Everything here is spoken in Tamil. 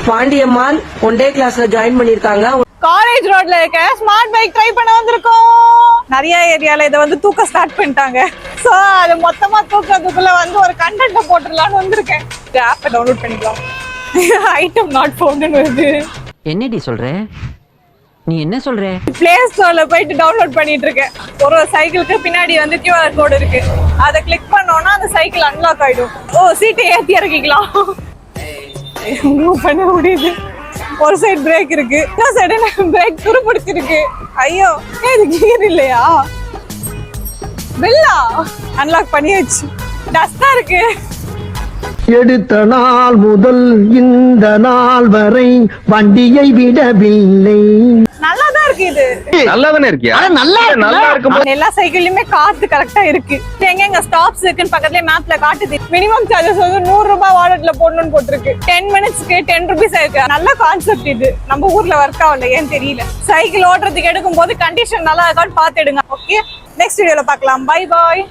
பாண்டியம்மாள் ஒன் டே கிளாஸ்ல ஜாயின் பண்ணிருக்காங்க. காலேஜ் ரோட்ல இருக்க ஸ்மார்ட் பைக் ட்ரை பண்ண வந்திருக்கோம். நிறைய ஏரியால இதை வந்து தூக்க ஸ்டார்ட் பண்ணிட்டாங்க. சோ அது மொத்தமா தூக்கிறதுக்குள்ள வந்து ஒரு கண்டென்ட் போட்டுடலாம்னு வந்திருக்கேன். ஆப்பை டவுன்லோட் பண்ணிக்கலாம். ஐட்டம் நாட் ஃபவுண்ட்னு வருது. என்னடி சொல்ற? நீ என்ன சொல்ற? பிளே ஸ்டோர்ல போயிட்டு டவுன்லோட் பண்ணிட்டு இருக்கேன். ஒரு சைக்கிளுக்கு பின்னாடி வந்து QR கோட் இருக்கு. அதை கிளிக் பண்ணோம்னா அந்த சைக்கிள் அன்லாக் ஆயிடும். ஓ, சீட்டை ஏத்தி இறக்கிக்கலாம். மூவ் பண்ண முடியுது. ஒரு சைடு பிரேக் இருக்கு, இன்னொரு சைடு பிரேக் துருப்பிடிச்சிருக்கு. ஐயோ, இது கியர் இல்லையா? வெள்ளா அன்லாக் பண்ணியாச்சு. டஸ்டா இருக்கு. எடுத்த நாள் முதல் இந்த நாள் வரை வண்டியை விடவில்லை. நல்லாதான் இருக்கு. இது நல்லாதானே இருக்கியா? நல்லா இருக்கும். எல்லா சைக்கிள்லயுமே காத்து கரெக்டா இருக்கு. எங்க ஸ்டாப்ஸ் இருக்குன்னு பக்கத்துல மேப்ல காட்டுது. மினிமம் சார்ஜஸ் வந்து 100 ரூபாய் வாலெட்ல போடணும்னு போட்டிருக்கு. 10 மினிட்ஸ்க்கு 10 rupees இருக்கு. நல்ல கான்செப்ட் இது. நம்ம ஊர்ல ஒர்க் ஆகல, ஏன்னு தெரியல. சைக்கிள் ஓட்டுறதுக்கு எடுக்கும் போது கண்டிஷன் நல்லா இருக்கான்னு பாத்து எடுங்க. ஓகே, நெக்ஸ்ட் வீடியோல பார்க்கலாம். Bye bye.